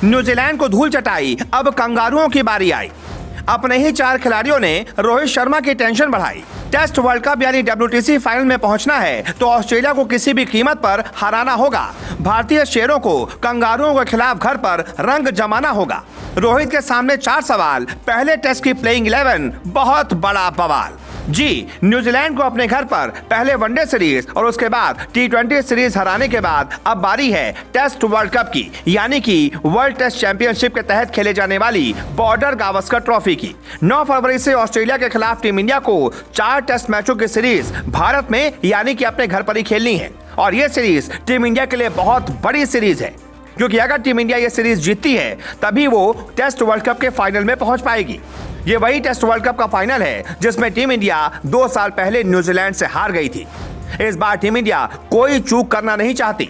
New Zealand को धूल चटाई, अब कंगारुओं की बारी आई। अपने ही 4 खिलाड़ियों ने रोहित शर्मा की टेंशन बढ़ाई। टेस्ट वर्ल्ड कप यानी WTC फाइनल में पहुंचना है तो ऑस्ट्रेलिया को किसी भी कीमत पर हराना होगा। भारतीय शेरों को कंगारुओं के खिलाफ घर पर रंग जमाना होगा। रोहित के सामने 4 सवाल। पहले टेस्ट की प्लेइंग 11, बहुत बड़ा बवाल। जी, न्यूजीलैंड को अपने घर पर पहले वनडे सीरीज और उसके बाद T20 सीरीज हराने के बाद अब बारी है टेस्ट वर्ल्ड कप की, यानी कि वर्ल्ड टेस्ट चैंपियनशिप के तहत खेले जाने वाली बॉर्डर गावस्कर ट्रॉफी की। 9 फरवरी से ऑस्ट्रेलिया के खिलाफ टीम इंडिया को 4 टेस्ट मैचों की सीरीज भारत में यानी कि अपने घर पर ही खेलनी है। और ये सीरीज टीम इंडिया के लिए बहुत बड़ी सीरीज है, क्योंकि अगर टीम इंडिया ये सीरीज जीतती है तभी वो टेस्ट वर्ल्ड कप के फाइनल में पहुंच पाएगी। ये वही टेस्ट वर्ल्ड कप का फाइनल है जिसमें टीम इंडिया 2 साल पहले न्यूजीलैंड से हार गई थी। इस बार टीम इंडिया कोई चूक करना नहीं चाहती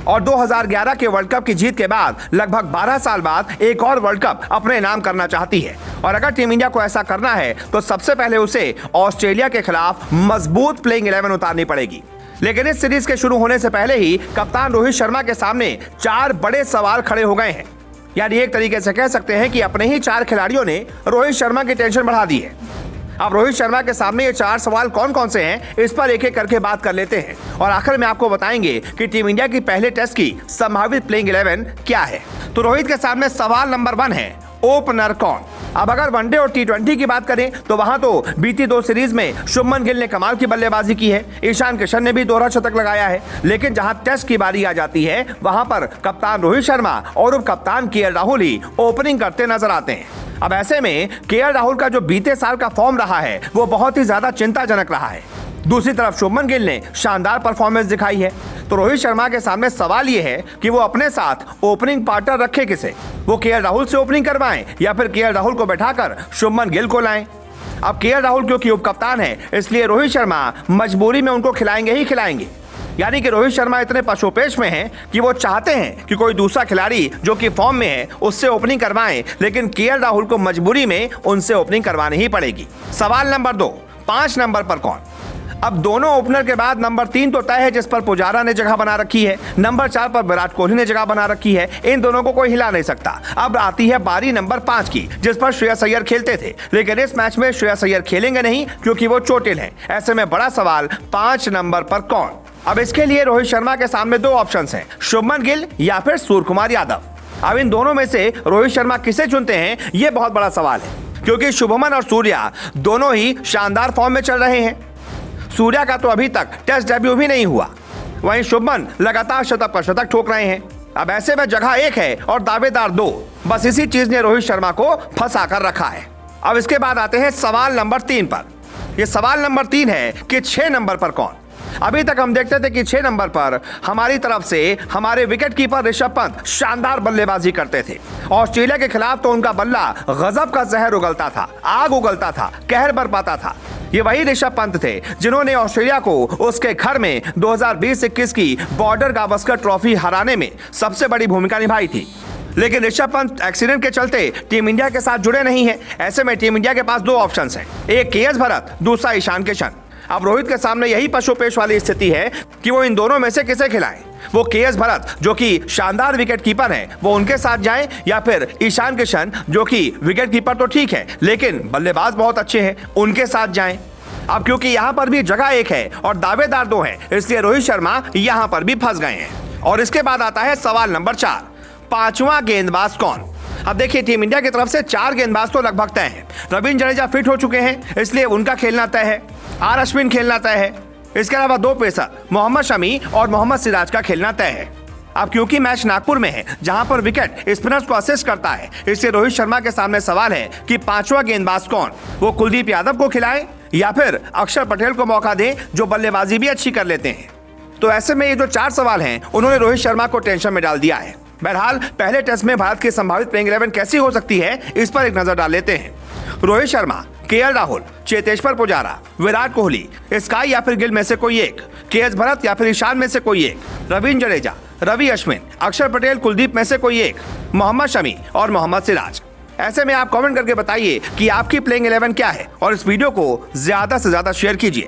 और 2011 के वर्ल्ड कप की जीत के बाद लगभग 12 साल बाद एक और वर्ल्ड कप अपने नाम करना चाहती है। और अगर टीम इंडिया को ऐसा करना है तो सबसे पहले उसे ऑस्ट्रेलिया के खिलाफ मजबूत प्लेइंग 11 उतारनी पड़ेगी। लेकिन इस सीरीज के शुरू होने से पहले ही कप्तान रोहित शर्मा के सामने 4 बड़े सवाल खड़े हो गए हैं। यानी एक तरीके से कह सकते हैं कि अपने ही 4 खिलाड़ियों ने रोहित शर्मा की टेंशन बढ़ा दी है। अब रोहित शर्मा के सामने ये 4 सवाल कौन कौन से हैं, इस पर एक एक करके बात कर लेते हैं और आखिर में आपको बताएंगे कि टीम इंडिया की पहले टेस्ट की संभावित प्लेइंग 11 क्या है। तो रोहित के सामने सवाल नंबर 1 है, ओपनर कौन। अब अगर वनडे और T20 की बात करें तो वहां तो बीती 2 सीरीज में शुभमन गिल ने कमाल की बल्लेबाजी की है, ईशान किशन ने भी दोहरा शतक लगाया है। लेकिन जहां टेस्ट की बारी आ जाती है वहां पर कप्तान रोहित शर्मा और उप कप्तान KL राहुल ही ओपनिंग करते नजर आते हैं। अब ऐसे में KL राहुल का जो बीते साल का फॉर्म रहा है वो बहुत ही ज्यादा चिंताजनक रहा है। दूसरी तरफ शुभमन गिल ने शानदार परफॉर्मेंस दिखाई है। तो रोहित शर्मा के सामने सवाल यह है कि वो अपने साथ ओपनिंग पार्टनर रखे किसे। वो KL राहुल से ओपनिंग करवाएं या फिर KL राहुल को बैठाकर शुभमन गिल को लाएं। अब KL राहुल क्योंकि उप कप्तान है इसलिए रोहित शर्मा मजबूरी में उनको खिलाएंगे ही खिलाएंगे। यानी कि रोहित शर्मा इतने पशुपेश में हैं कि वो चाहते हैं कि कोई दूसरा खिलाड़ी जो कि फॉर्म में है उससे ओपनिंग करवाएं, लेकिन KL राहुल को मजबूरी में उनसे ओपनिंग करवानी ही पड़ेगी। सवाल नंबर 2, 5 नंबर पर कौन। अब दोनों ओपनर के बाद नंबर 3 तो तय है जिस पर पुजारा ने जगह बना रखी है, नंबर 4 पर विराट कोहली ने जगह बना रखी है। इन दोनों को कोई हिला नहीं सकता। अब आती है बारी नंबर 5 की, जिस पर श्रेयस अय्यर खेलते थे, लेकिन इस मैच में श्रेयस अय्यर खेलेंगे नहीं क्योंकि वो चोटिल हैं। ऐसे में बड़ा सवाल 5 नंबर पर कौन। अब इसके लिए रोहित शर्मा के सामने 2 ऑप्शंस हैं, शुभमन गिल या फिर सूर्यकुमार यादव। अब इन दोनों में से रोहित शर्मा किसे चुनते हैं ये बहुत बड़ा सवाल है, क्योंकि शुभमन और सूर्या दोनों ही शानदार फॉर्म में चल रहे हैं। सूर्या का तो अभी तक टेस्ट डेब्यू भी नहीं हुआ, वहीं शुभमन लगातार शतक पर शतक ठोक रहे हैं। अब ऐसे में जगह 1 है और दावेदार 2। बस इसी चीज ने रोहित शर्मा को फंसा कर रखा है। अब इसके बाद आते हैं सवाल नंबर 3 पर। यह सवाल नंबर 3 है कि 6 नंबर पर कौन। अभी तक हम देखते थे कि 6 नंबर पर हमारी तरफ से हमारे विकेटकीपर ऋषभ पंत शानदार बल्लेबाजी करते थे। ऑस्ट्रेलिया के खिलाफ तो उनका बल्ला गजब का जहर उगलता था, आग उगलता था, कहर बरपाता था। ये वही ऋषभ पंत थे जिन्होंने ऑस्ट्रेलिया को उसके घर में 2020-21 की बॉर्डर गावस्कर ट्रॉफी हराने में सबसे बड़ी भूमिका निभाई थी। लेकिन ऋषभ पंत एक्सीडेंट के चलते टीम इंडिया के साथ जुड़े नहीं हैं। ऐसे में टीम इंडिया के पास 2 ऑप्शंस हैं, एक KS भरत, दूसरा ईशान किशन। अब रोहित के सामने यही पशुपेश वाली स्थिति है कि वो इन दोनों में से किसे खिलाएं। वो KS भरत जो कि शानदार विकेट कीपर हैं वो उनके साथ जाएं, या फिर ईशान किशन जो कि विकेट कीपर तो ठीक है लेकिन बल्लेबाज बहुत अच्छे हैं, उनके साथ जाएं। अब क्योंकि यहाँ पर भी जगह 1 है और दावेदार 2 हैं, इसलिए रोहित शर्मा यहाँ पर भी फंस गए हैं। और इसके बाद आता है सवाल नंबर 4, 5वां गेंदबाज कौन। अब देखिए टीम इंडिया की तरफ से 4 गेंदबाज तो लगभग तय हैं। रविंद्र जडेजा फिट हो चुके हैं इसलिए उनका खेलना तय है, R अश्विन खेलना तय है। इसके अलावा 2 पेसर मोहम्मद शमी और मोहम्मद सिराज का खेलना तय है। अब क्योंकि मैच नागपुर में है जहां पर विकेट स्पिनर्स को असिस्ट करता है, इसलिए रोहित शर्मा के सामने सवाल है कि 5वां गेंदबाज कौन। वो कुलदीप यादव को खिलाए या फिर अक्षर पटेल को मौका दें जो बल्लेबाजी भी अच्छी कर लेते हैं। तो ऐसे में ये जो 4 सवाल हैं उन्होंने रोहित शर्मा को टेंशन में डाल दिया है। बहरहाल पहले टेस्ट में भारत की संभावित प्लेइंग 11 कैसी हो सकती है इस पर एक नजर डाल लेते हैं। रोहित शर्मा, KL राहुल, चेतेश्वर पुजारा, विराट कोहली, स्काई या फिर गिल में से कोई एक, KS भरत या फिर ईशान में से कोई एक, रविंद्र जडेजा, रवि अश्विन, अक्षर पटेल, कुलदीप में से कोई एक, मोहम्मद शमी और मोहम्मद सिराज। ऐसे में आप कमेंट करके बताइए कि आपकी प्लेइंग 11 क्या है और इस वीडियो को ज्यादा से ज्यादा शेयर कीजिए।